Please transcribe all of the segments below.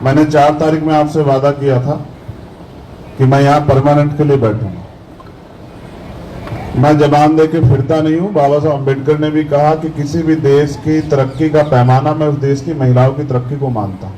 मैंने 4 तारीख में आपसे वादा किया था कि मैं यहाँ परमानेंट के लिए बैठूंगा। मैं जबान दे के फिरता नहीं हूँ। बाबा साहब अम्बेडकर ने भी कहा कि किसी भी देश की तरक्की का पैमाना मैं उस देश की महिलाओं की तरक्की को मानता हूँ।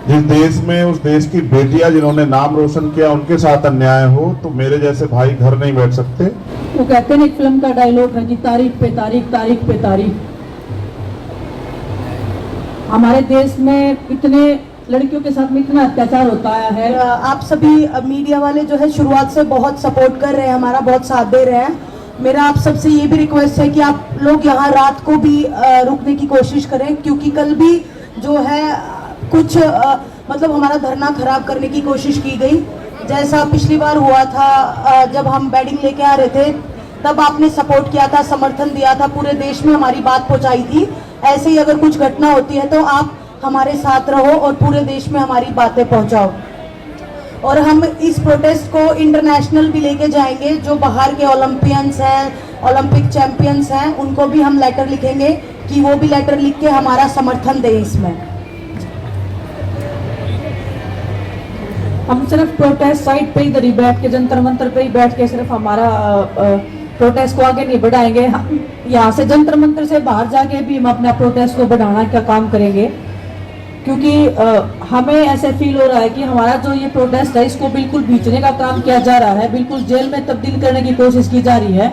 जिस देश में उस देश की बेटियां जिन्होंने नाम रोशन किया उनके साथ अन्याय हो तो मेरे जैसे भाई घर नहीं बैठ सकते। वो कहते हैं एक फिल्म का डायलॉग है कि तारीख पे तारीख, तारीख पे तारीख। हमारे देश में इतने लड़कियों के साथ में इतना अत्याचार होता है। आप सभी मीडिया वाले जो है शुरुआत से बहुत सपोर्ट कर रहे हैं, हमारा बहुत साथ दे रहे हैं। मेरा आप सबसे ये भी रिक्वेस्ट है कि आप लोग यहाँ रात को भी रुकने की कोशिश करें, क्योंकि कल भी जो है कुछ मतलब हमारा धरना खराब करने की कोशिश की गई। जैसा पिछली बार हुआ था जब हम बैडिंग लेके आ रहे थे, तब आपने सपोर्ट किया था, समर्थन दिया था, पूरे देश में हमारी बात पहुंचाई थी। ऐसे ही अगर कुछ घटना होती है तो आप हमारे साथ रहो और पूरे देश में हमारी बातें पहुंचाओ। और हम इस प्रोटेस्ट को इंटरनेशनल भी लेके जाएंगे। जो बाहर के ओलंपियंस हैं, ओलंपिक चैंपियंस हैं, उनको भी हम लेटर लिखेंगे कि वो भी लेटर लिख के हमारा समर्थन दें इसमें। हम सिर्फ प्रोटेस्ट साइट पे इधर ही बैठ के, जंतर मंतर पे ही बैठ के सिर्फ हमारा प्रोटेस्ट को आगे नहीं बढ़ाएंगे। हम यहाँ से जंतर मंतर से बाहर जाके भी हम अपना प्रोटेस्ट को बढ़ाना का काम करेंगे, क्योंकि हमें ऐसे फील हो रहा है कि हमारा जो ये प्रोटेस्ट है इसको बिल्कुल बीचने का काम किया जा रहा है, बिल्कुल जेल में तब्दील करने की कोशिश की जा रही है।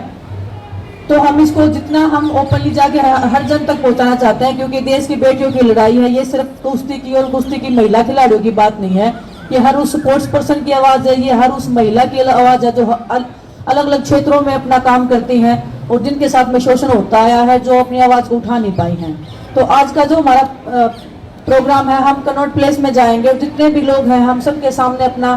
तो हम इसको जितना हम ओपनली जाके हर जन तक पहुंचाना चाहते हैं, क्योंकि देश की बेटियों की लड़ाई है। ये सिर्फ कुश्ती की और कुश्ती की महिला खिलाड़ियों की बात नहीं है, ये हर उस स्पोर्ट्स पर्सन की आवाज़ है, ये हर उस महिला की आवाज़ है जो अलग अलग क्षेत्रों में अपना काम करती हैं और जिनके साथ में शोषण होता आया है, जो अपनी आवाज़ को उठा नहीं पाई हैं। तो आज का जो हमारा प्रोग्राम है, हम कनॉट प्लेस में जाएंगे और जितने भी लोग हैं हम सबके सामने अपना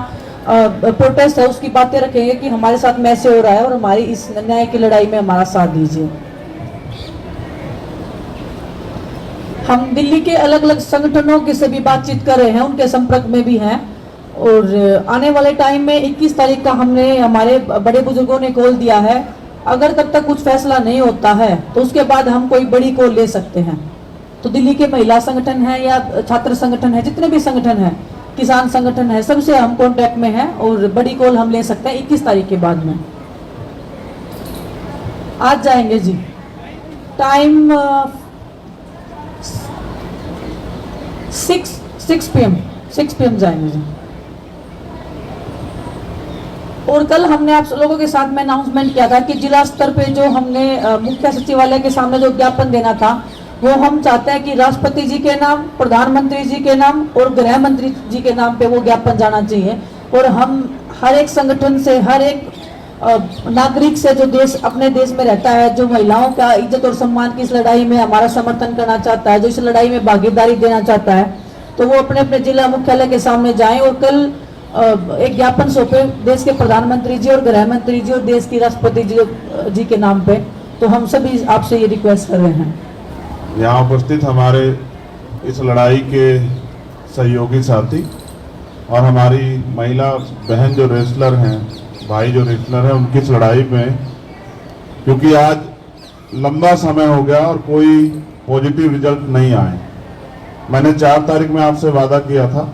प्रोटेस्ट है उसकी बातें रखेंगे कि हमारे साथ में ऐसे हो रहा है और हमारी इस न्याय की लड़ाई में हमारा साथ दीजिए। हम दिल्ली के अलग अलग संगठनों के से भी बातचीत कर रहे हैं, उनके संपर्क में भी हैं। और आने वाले टाइम में 21 तारीख का हमने हमारे बड़े बुजुर्गों ने कॉल दिया है। अगर तब तक कुछ फैसला नहीं होता है तो उसके बाद हम कोई बड़ी कॉल ले सकते हैं। तो दिल्ली के महिला संगठन है या छात्र संगठन है, जितने भी संगठन है, किसान संगठन है, सबसे हम कांटेक्ट में हैं और बड़ी कॉल हम ले सकते हैं 21 तारीख के बाद में। आज जाएंगे जी, टाइम 6 PM जाएंगे जी। और कल हमने आप लोगों के साथ में अनाउंसमेंट किया था कि जिला स्तर पे जो हमने मुख्य सचिवालय के सामने जो ज्ञापन देना था, वो हम चाहते हैं कि राष्ट्रपति जी के नाम, प्रधानमंत्री जी के नाम और गृह मंत्री जी के नाम पे वो ज्ञापन जाना चाहिए। और हम हर एक संगठन से, हर एक नागरिक से जो देश अपने देश में रहता है, जो महिलाओं का इज्जत और सम्मान की इस लड़ाई में हमारा समर्थन करना चाहता है, जो इस लड़ाई में भागीदारी देना चाहता है, तो वो अपने अपने जिला मुख्यालय के सामने जाएं और कल एक ज्ञापन सौंपे देश के प्रधानमंत्री जी और गृह मंत्री जी और देश की राष्ट्रपति जी के नाम पे। तो हम सभी आपसे ये रिक्वेस्ट कर रहे हैं। यहाँ उपस्थित हमारे इस लड़ाई के सहयोगी साथी और हमारी महिला बहन जो रेसलर हैं, भाई जो रेसलर हैं, उनकी इस लड़ाई में, क्योंकि आज लंबा समय हो गया और कोई पॉजिटिव रिजल्ट नहीं आए। मैंने 4 तारीख में आपसे वादा किया था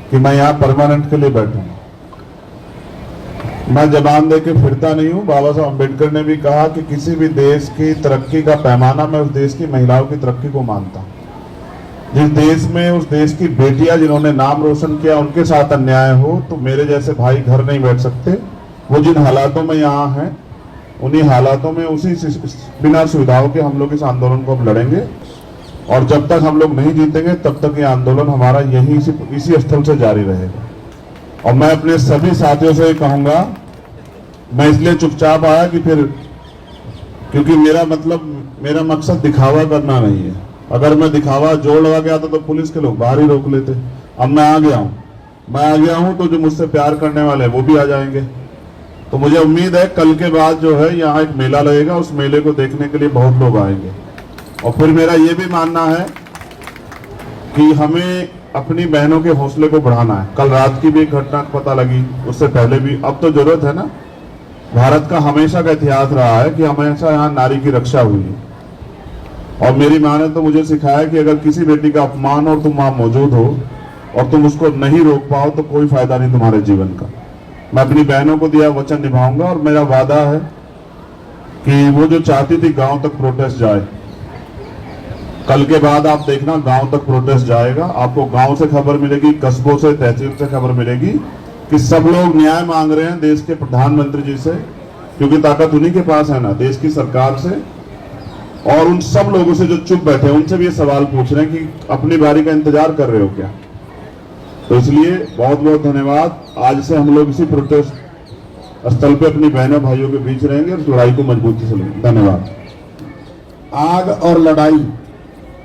कि मैं यहाँ परमानेंट के लिए बैठूंगा। मैं जबान दे के फिरता नहीं हूँ। बाबा साहब अम्बेडकर ने भी कहा कि किसी भी देश की तरक्की का पैमाना मैं उस देश की महिलाओं की तरक्की को मानता हूँ। जिस देश में उस देश की बेटियां जिन्होंने नाम रोशन किया उनके साथ अन्याय हो तो मेरे जैसे भाई घर नहीं बैठ सकते। वो जिन हालातों में यहाँ हैं, उन्हीं हालातों में उसी बिना सुविधाओं के हम लोग इस आंदोलन को अब लड़ेंगे और जब तक हम लोग नहीं जीतेंगे तब तक ये आंदोलन हमारा यहीं इसी स्थल से जारी रहेगा। और मैं अपने सभी साथियों से कहूंगा, मैं इसलिए चुपचाप आया कि फिर, क्योंकि मेरा मकसद दिखावा करना नहीं है। अगर मैं दिखावा जोर लगा के आता तो पुलिस के लोग बाहर ही रोक लेते। अब मैं आ गया हूं तो जो मुझसे प्यार करने वाले हैं वो भी आ जाएंगे। तो मुझे उम्मीद है कल के बाद जो है यहाँ एक मेला लगेगा, उस मेले को देखने के लिए बहुत लोग आएंगे। और फिर मेरा ये भी मानना है कि हमें अपनी बहनों के हौसले को बढ़ाना है। कल रात की भी एक घटना पता लगी, उससे पहले भी। अब तो जरूरत है ना, भारत का हमेशा का इतिहास रहा है कि हमेशा यहाँ नारी की रक्षा हुई है। और मेरी माँ ने तो मुझे सिखाया कि अगर किसी बेटी का अपमान और तुम वहां मौजूद हो और तुम उसको नहीं रोक पाओ तो कोई फायदा नहीं तुम्हारे जीवन का। मैं अपनी बहनों को दिया वचन निभाऊंगा और मेरा वादा है कि वो जो चाहती थी गांव तक प्रोटेस्ट जाए, कल के बाद आप देखना गांव तक प्रोटेस्ट जाएगा। आपको गांव से खबर मिलेगी, कस्बों से, तहसील से खबर मिलेगी कि सब लोग न्याय मांग रहे हैं देश के प्रधानमंत्री जी से, क्योंकि ताकत उन्हीं के पास है ना, देश की सरकार से। और उन सब लोगों से जो चुप बैठे हैं उनसे भी ये सवाल पूछ रहे हैं कि अपनी बारी का इंतजार कर रहे हो क्या। तो इसलिए बहुत बहुत धन्यवाद। आज से हम लोग इसी प्रोटेस्ट स्थल पे अपनी बहनों भाइयों के बीच रहेंगे और लड़ाई को मजबूती से लेंगे। धन्यवाद। आग और लड़ाई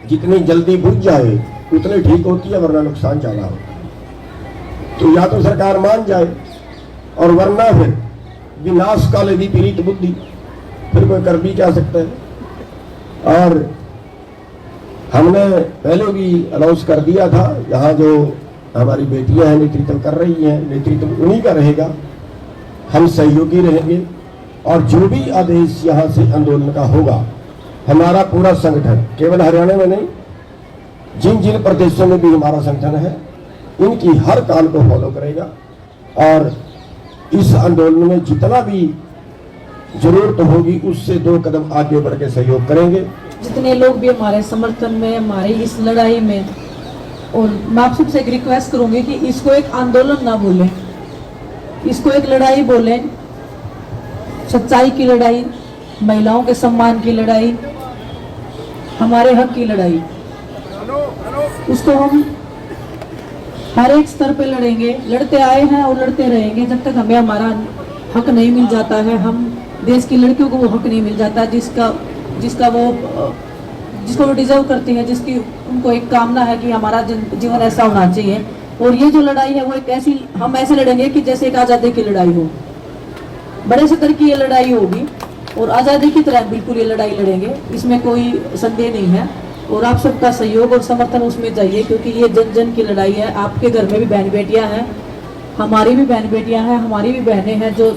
जितनी जल्दी बुझ जाए उतनी ठीक होती है, वरना नुकसान ज्यादा होता है। तो या तो सरकार मान जाए और वरना फिर विनाश काले दी पीड़ित बुद्धि, फिर कोई कर भी क्या सकता है। और हमने पहले भी अनाउंस कर दिया था, यहाँ जो हमारी बेटियां हैं नेतृत्व कर रही हैं, नेतृत्व उन्हीं का रहेगा, हम सहयोगी रहेंगे। और जो भी आदेश यहाँ से आंदोलन का होगा, हमारा पूरा संगठन केवल हरियाणा में नहीं, जिन जिन प्रदेशों में भी हमारा संगठन है, इनकी हर काल को फॉलो करेगा और इस आंदोलन में जितना भी जरूरत होगी उससे 2 कदम आगे बढ़ के सहयोग करेंगे। जितने लोग भी हमारे समर्थन में, हमारी इस लड़ाई में, और मैं आप सबसे एक रिक्वेस्ट करूंगी कि इसको एक आंदोलन ना बोलें, इसको एक लड़ाई बोलें, सच्चाई की लड़ाई, महिलाओं के सम्मान की लड़ाई, हमारे हक की लड़ाई। उसको हम हर एक स्तर पे लड़ेंगे, लड़ते आए हैं और लड़ते रहेंगे जब तक हमें हमारा हक नहीं मिल जाता है। हम देश की लड़कियों को वो हक नहीं मिल जाता जिसको वो डिजर्व करती है, जिसकी उनको एक कामना है कि हमारा जीवन ऐसा होना चाहिए। और ये जो लड़ाई है वो एक ऐसी, हम ऐसे लड़ेंगे कि जैसे एक आज़ादी की लड़ाई हो, बड़े स्तर की ये लड़ाई होगी और आज़ादी की तरह बिल्कुल ये लड़ाई लड़ेंगे, इसमें कोई संदेह नहीं है। और आप सबका सहयोग और समर्थन उसमें चाहिए, क्योंकि ये जन जन की लड़ाई है। आपके घर में भी बहन बेटियां हैं, हमारी भी बहन बेटियां हैं, हमारी भी बहनें हैं जो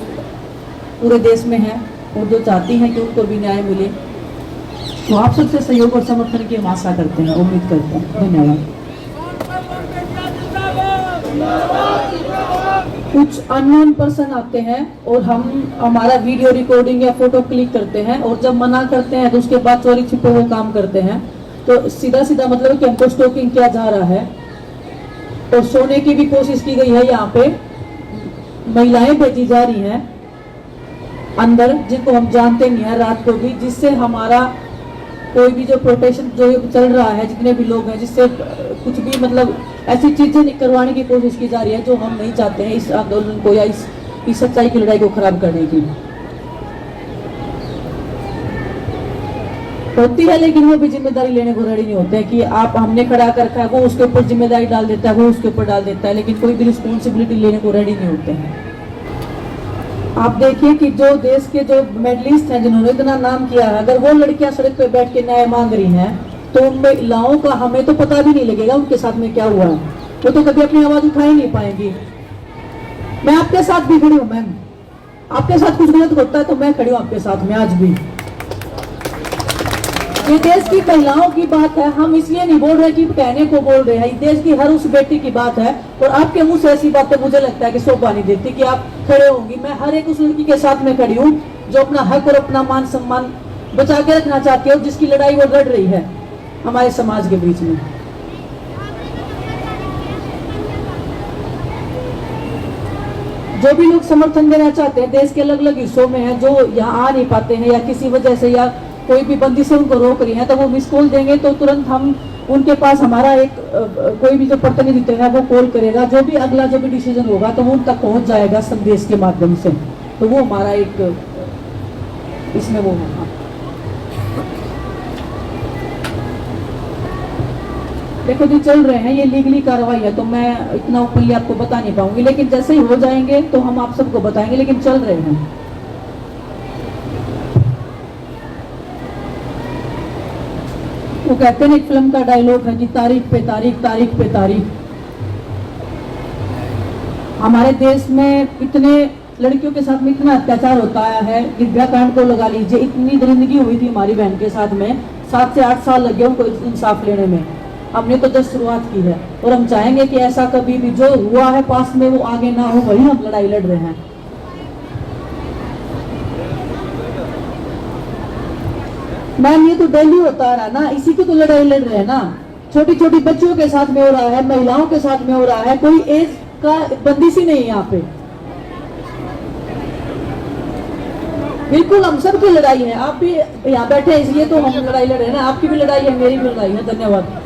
पूरे देश में हैं और जो चाहती हैं कि उनको भी न्याय मिले। तो आप सबसे सहयोग और समर्थन की हम आशा करते हैं, उम्मीद करते हैं। धन्यवाद। कुछ अननोन पर्सन आते हैं और हमारा वीडियो रिकॉर्डिंग या फोटो क्लिक करते हैं, और जब मना करते हैं तो उसके बाद चोरी छिपे वो काम करते हैं। तो सीधा सीधा मतलब कि हमको स्टॉकिंग किया जा रहा है और सोने की भी कोशिश की गई है। यहाँ पे महिलाएं भेजी जा रही हैं अंदर, जिनको हम जानते नहीं है, रात को भी, जिससे हमारा कोई भी जो प्रोटेक्शन जो चल रहा है, जितने भी लोग हैं, जिससे कुछ भी मतलब ऐसी चीजें करवाने की कोशिश की जा रही है जो हम नहीं चाहते हैं इस आंदोलन को या इस सच्चाई की लड़ाई को खराब करने की। होती है, लेकिन वो भी जिम्मेदारी लेने को रेडी नहीं होते हैं कि आप हमने खड़ा कर रखा है, वो उसके ऊपर जिम्मेदारी डाल देता है, वो उसके ऊपर डाल देता है, लेकिन कोई भी रिस्पॉन्सिबिलिटी लेने को रेडी नहीं होते हैं। आप देखिए कि जो देश के जो मेडलिस्ट हैं, जिन्होंने इतना नाम किया है, अगर वो लड़कियां सड़क पे बैठ के न्याय मांग रही हैं, तो उन महिलाओं का हमें तो पता भी नहीं लगेगा उनके साथ में क्या हुआ है। वो तो कभी अपनी आवाज उठा ही नहीं पाएंगी। मैं आपके साथ भी खड़ी हूँ मैम, आपके साथ कुछ गलत होता है तो मैं खड़ी हूँ आपके साथ में आज भी। ये देश की महिलाओं की बात है, हम इसलिए नहीं बोल रहे कि कहने को बोल रहे हैं, देश की हर उस बेटी की बात है। और आपके मुंह से ऐसी बातें मुझे लगता है कि शोभा नहीं देती कि आप खड़े होंगी। मैं हर एक उस लड़की के साथ में खड़ी हूँ जो अपना हक और अपना मान सम्मान बचा के रखना चाहती है और जिसकी लड़ाई वो लड़ रही है हमारे समाज के बीच में। जो भी लोग समर्थन देना चाहते हैं, देश के अलग अलग हिस्सों में हैं, जो यहाँ आ नहीं पाते हैं या किसी वजह से या कोई भी बंदी से उनको रोक रही है, तो वो मिस कॉल देंगे तो तुरंत हम उनके पास हमारा एक कोई भी जो प्रतिनिधि है वो कॉल करेगा। जो भी अगला जो भी डिसीजन होगा तो वो उन तक पहुंच जाएगा संदेश के माध्यम से। तो वो हमारा एक इसमें वो होगा। देखो जी चल रहे हैं, ये लीगली कार्रवाई है, तो मैं इतना ओपनली आपको बता नहीं पाऊंगी, लेकिन जैसे ही हो जाएंगे तो हम आप सबको बताएंगे, लेकिन चल रहे हैं। वो कहते हैं एक फिल्म का डायलॉग है कि तारीख पे तारीख, तारीख पे तारीख। हमारे देश में इतने लड़कियों के साथ में इतना अत्याचार होता है, दिव्या कांड को लगा लीजिए, इतनी दरिंदगी हुई थी हमारी बहन के साथ में, 7 से 8 साल लगे उनको इंसाफ लेने में। हमने तो जस्ट शुरुआत की है और हम चाहेंगे कि ऐसा कभी भी जो हुआ है पास में वो आगे ना हो, वही हम लड़ाई लड़ रहे हैं। मैम ये तो डेली होता रहा ना, इसी की तो लड़ाई लड़ रहे हैं ना। छोटी छोटी बच्चियों के साथ में हो रहा है, महिलाओं के साथ में हो रहा है, कोई एज का बंदिश ही नहीं यहाँ पे। बिल्कुल हम सब की लड़ाई है, आप भी यहाँ बैठे हैं इसलिए तो हम लड़ाई लड़ रहे हैं ना, आपकी भी लड़ाई है, मेरी भी लड़ाई है। धन्यवाद।